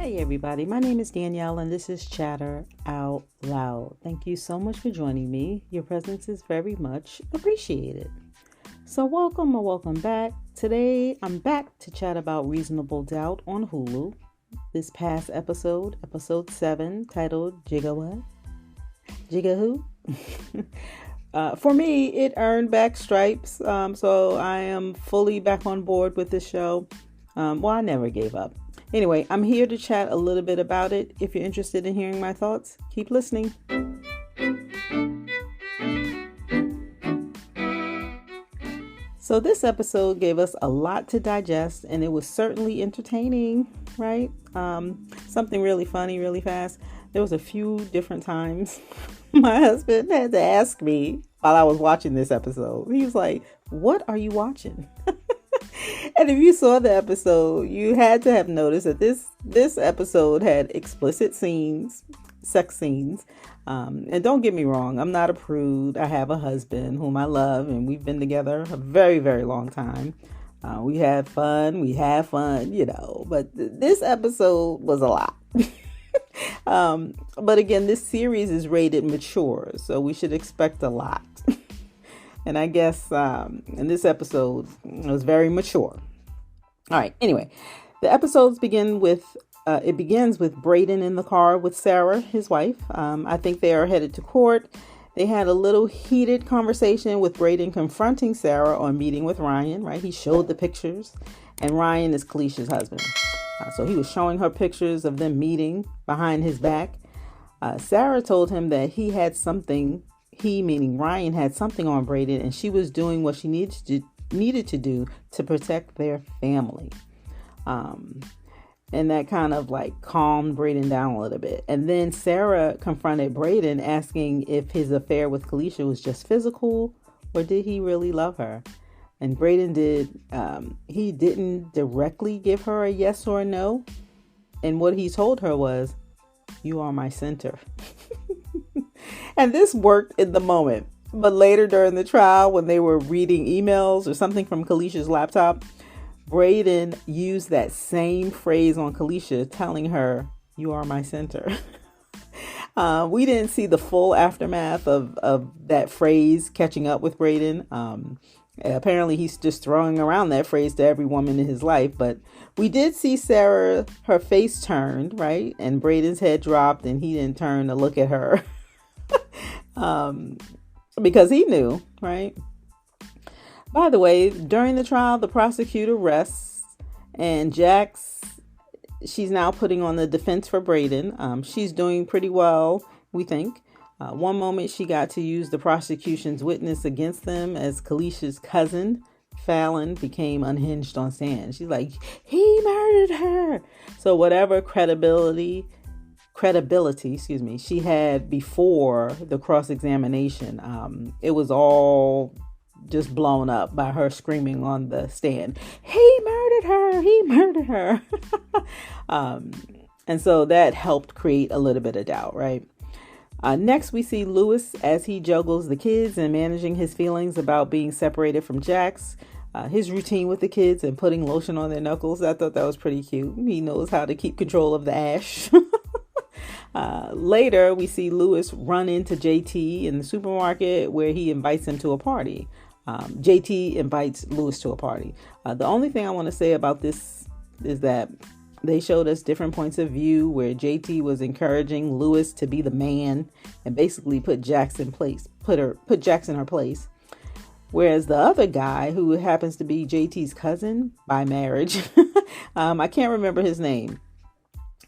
Hey everybody, my name is Danielle and this is Chatter Out Loud. Thank you so much for joining me. Your presence is very much appreciated. So welcome or welcome back. Today I'm back to chat about Reasonable Doubt on Hulu. This past episode 7, titled Jigga What? Jigga Who? For me, it earned back stripes, so I am fully back on board with this show. I never gave up. Anyway, I'm here to chat a little bit about it. If you're interested in hearing my thoughts, keep listening. So this episode gave us a lot to digest, and it was certainly entertaining, right? Something really funny, really fast. There was a few different times my husband had to ask me while I was watching this episode. He was like, "What are you watching?" And if you saw the episode, you had to have noticed that this episode had explicit scenes, sex scenes. And don't get me wrong, I'm not a prude. I have a husband whom I love, and we've been together a very, very long time. We have fun, but this episode was a lot. But again, this series is rated mature, so we should expect a lot. And I guess in this episode, it was very mature. All right. Anyway, the episodes begins with Braden in the car with Sarah, his wife. I think they are headed to court. They had a little heated conversation with Braden confronting Sarah on meeting with Ryan, right? He showed the pictures, and Ryan is Kalicia's husband. So he was showing her pictures of them meeting behind his back. Sarah told him that meaning Ryan, had something on Braden, and she was doing what she needed to do to protect their family. And that kind of like calmed Braden down a little bit. And then Sarah confronted Braden, asking if his affair with Kalisha was just physical or did he really love her? And Braden he didn't directly give her a yes or a no. And what he told her was, "You are my center." And this worked in the moment. But later during the trial, when they were reading emails or something from Kalisha's laptop, Braden used that same phrase on Kalisha, telling her, "You are my center." We didn't see the full aftermath of that phrase catching up with Braden. Apparently, he's just throwing around that phrase to every woman in his life. But we did see Sarah, her face turned, right? And Braden's head dropped, and he didn't turn to look at her. Because he knew, right? By the way, during the trial, the prosecutor rests, and Jax, she's now putting on the defense for Braden. She's doing pretty well, we think. One moment she got to use the prosecution's witness against them as Kalicia's cousin, Fallon, became unhinged on stand. She's like, "He murdered her." So whatever credibility, she had before the cross-examination, it was all just blown up by her screaming on the stand, "He murdered her." And so that helped create a little bit of doubt, right? Next, we see Lewis as he juggles the kids and managing his feelings about being separated from Jax. His routine with the kids and putting lotion on their knuckles, I thought that was pretty cute. He knows how to keep control of the ash. Later, we see Lewis run into JT in the supermarket where he invites him to a party. JT invites Lewis to a party. The only thing I want to say about this is that they showed us different points of view where JT was encouraging Lewis to be the man and basically put Jax in her place. Whereas the other guy, who happens to be JT's cousin by marriage, I can't remember his name.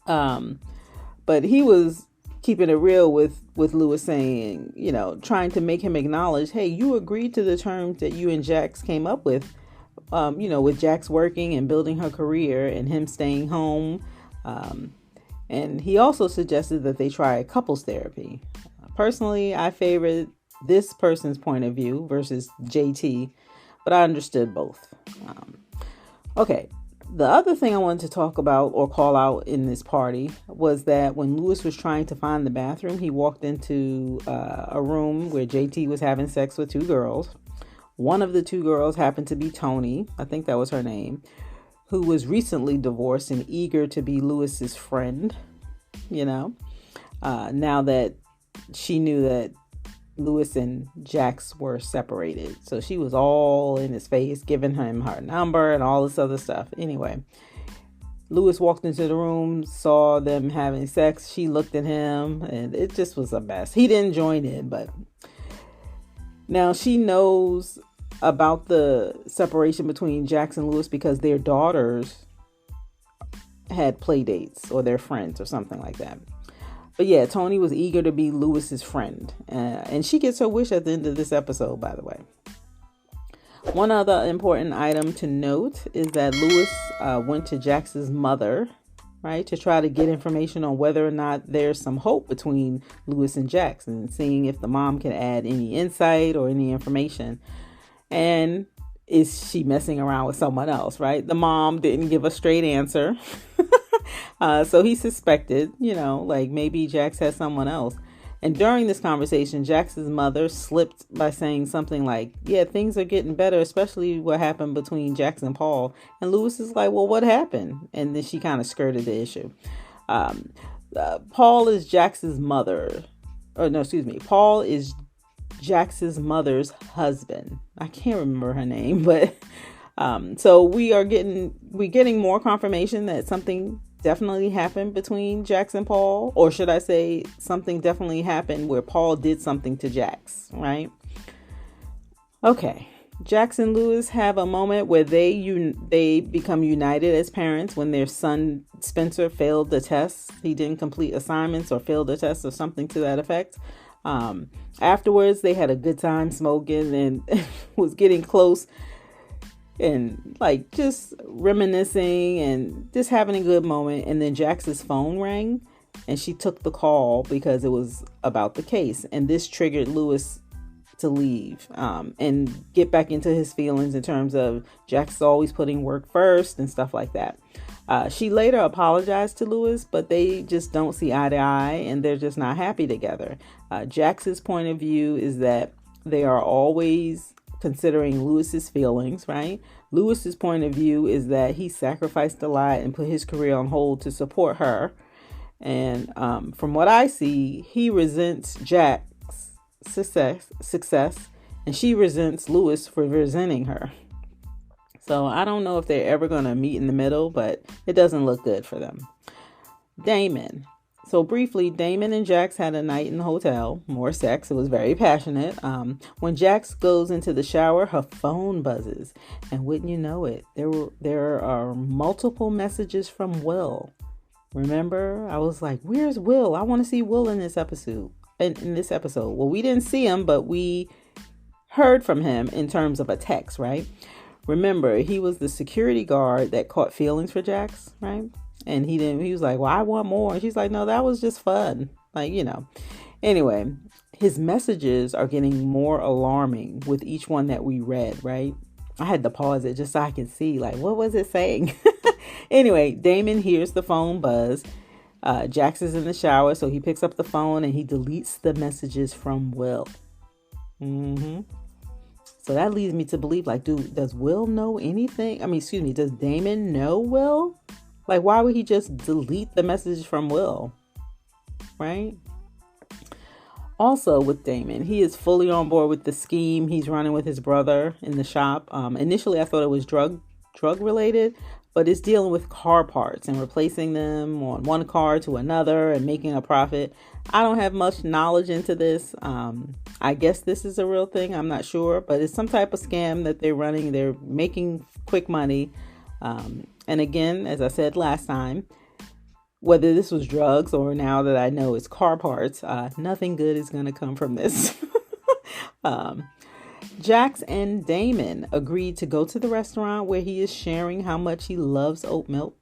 But he was keeping it real with Lewis, saying, trying to make him acknowledge, hey, you agreed to the terms that you and Jax came up with, with Jax working and building her career and him staying home. And he also suggested that they try couples therapy. Personally, I favored this person's point of view versus JT, but I understood both. Okay. The other thing I wanted to talk about or call out in this party was that when Lewis was trying to find the bathroom, he walked into a room where JT was having sex with two girls. One of the two girls happened to be Tony. I think that was her name. who was recently divorced and eager to be Lewis's friend, now that she knew that Lewis and Jax were separated. So she was all in his face, giving him her number and all this other stuff. Anyway, Lewis walked into the room, saw them having sex. She looked at him, and it just was a mess. He didn't join in, but now she knows about the separation between Jax and Lewis because their daughters had play dates, or their friends or something like that. But yeah, Tony was eager to be Lewis's friend. And she gets her wish at the end of this episode, by the way. One other important item to note is that Lewis went to Jax's mother, right, to try to get information on whether or not there's some hope between Lewis and Jax, and seeing if the mom can add any insight or any information. And is she messing around with someone else, right? The mom didn't give a straight answer. So he suspected, like maybe Jax has someone else. And during this conversation, Jax's mother slipped by saying something like, yeah, things are getting better, especially what happened between Jax and Paul. And Lewis is like, well, what happened? And then she kind of skirted the issue. Paul is Jax's mother. Paul is Jax's mother's husband. I can't remember her name, but so we're getting more confirmation that something definitely happened between Jax and Paul, or should I say something definitely happened where Paul did something to Jax, right? Okay. Jax and Lewis have a moment where they become united as parents when their son Spencer failed the test. He didn't complete assignments or failed the test or something to that effect. Afterwards, they had a good time smoking and was getting close and like just reminiscing and just having a good moment. And then Jax's phone rang and she took the call because it was about the case. And this triggered Lewis to leave and get back into his feelings in terms of Jax always putting work first and stuff like that. She later apologized to Lewis, but they just don't see eye to eye and they're just not happy together. Jax's point of view is that they are always considering Lewis's feelings, right? Lewis's point of view is that he sacrificed a lot and put his career on hold to support her. And from what I see, he resents Jax's success and she resents Lewis for resenting her. So I don't know if they're ever going to meet in the middle, but it doesn't look good for them. Damon. So briefly, Damon and Jax had a night in the hotel. More sex. It was very passionate. When Jax goes into the shower, her phone buzzes. And wouldn't you know it, there are multiple messages from Will. Remember? I was like, where's Will? I want to see Will in this episode. Well, we didn't see him, but we heard from him in terms of a text, right? Remember, he was the security guard that caught feelings for Jax, right? And he was like, well, I want more. And she's like, no, that was just fun. Anyway, his messages are getting more alarming with each one that we read, right? I had to pause it just so I could see, like, what was it saying? Anyway, Damon hears the phone buzz. Jax is in the shower, so he picks up the phone and he deletes the messages from Will. So that leads me to believe, like, does Will know anything? Does Damon know Will? Like, why would he just delete the message from Will? Right? Also with Damon, he is fully on board with the scheme he's running with his brother in the shop. Initially, I thought it was drug related, but it's dealing with car parts and replacing them on one car to another and making a profit. I don't have much knowledge into this. I guess this is a real thing. I'm not sure, but it's some type of scam that they're running. They're making quick money. And again, as I said last time, whether this was drugs or now that I know it's car parts, nothing good is going to come from this. Jax and Damon agreed to go to the restaurant where he is sharing how much he loves oat milk.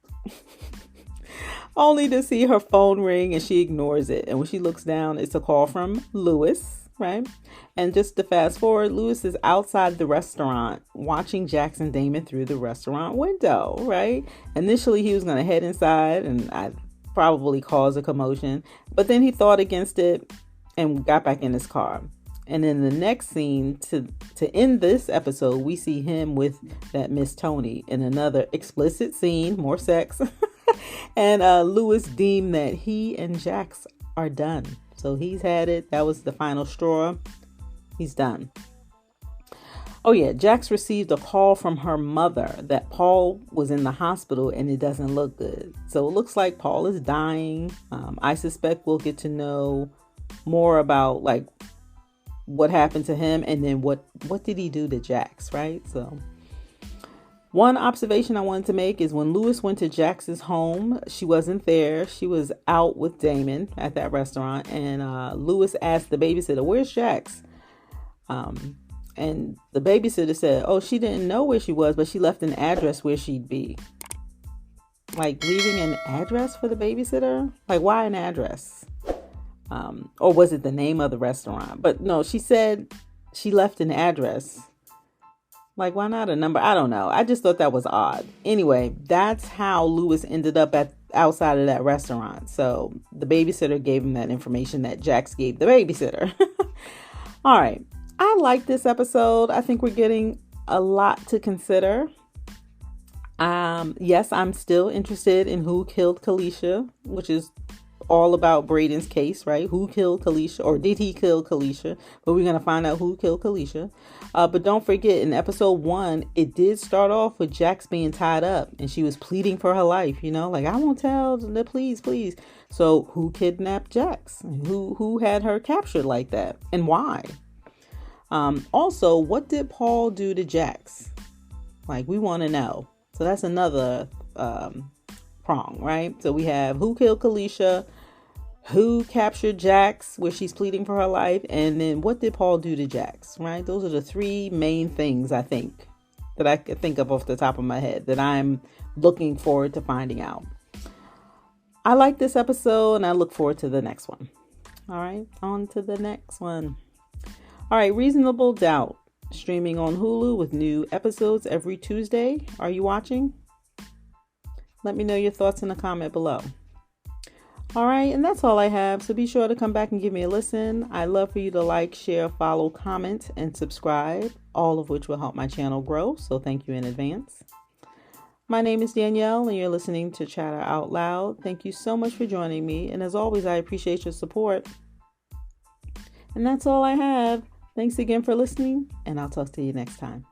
Only to see her phone ring and she ignores it. And when she looks down, it's a call from Lewis, right? And just to fast forward, Lewis is outside the restaurant watching Jax and Damon through the restaurant window, right? Initially, he was going to head inside and probably cause a commotion, but then he thought against it and got back in his car. And in the next scene, to end this episode, we see him with that Miss Tony in another explicit scene, more sex. And Lewis deemed that he and Jax are done. So he's had it. That was the final straw. He's done. Oh yeah, Jax received a call from her mother that Paul was in the hospital and it doesn't look good. So it looks like Paul is dying. I suspect we'll get to know more about like what happened to him and then what did he do to Jax, right? So one observation I wanted to make is when Lewis went to Jax's home, she wasn't there. She was out with Damon at that restaurant, and Lewis asked the babysitter, "Where's Jax?" And the babysitter said, "Oh, she didn't know where she was, but she left an address where she'd be." Like leaving an address for the babysitter? Like why an address? Or was it the name of the restaurant? But no, she said she left an address. Like, why not a number? I don't know. I just thought that was odd. Anyway, that's how Lewis ended up outside of that restaurant. So the babysitter gave him that information that Jax gave the babysitter. All right. I like this episode. I think we're getting a lot to consider. Yes, I'm still interested in who killed Kalisha, which is all about Braden's case, right? Who killed Kalisha, or did he kill Kalisha? But we're going to find out who killed Kalisha. But don't forget, in episode 1, it did start off with Jax being tied up and she was pleading for her life, like, I won't tell, please. So who kidnapped Jax? Who had her captured like that, and why? Also, what did Paul do to Jax? Like, we want to know. So that's another prong, right? So we have who killed Kalisha, who captured Jax, where she's pleading for her life, and then what did Paul do to Jax, right? Those are the 3 main things I think that I could think of off the top of my head that I'm looking forward to finding out. I like this episode and I look forward to the next one. All right, on to the next one. All right, Reasonable Doubt, streaming on Hulu with new episodes every Tuesday. Are you watching? Let me know your thoughts in the comment below. All right, and that's all I have. So be sure to come back and give me a listen. I'd love for you to like, share, follow, comment, and subscribe, all of which will help my channel grow. So thank you in advance. My name is Danielle, and you're listening to Chatter Out Loud. Thank you so much for joining me. And as always, I appreciate your support. And that's all I have. Thanks again for listening, and I'll talk to you next time.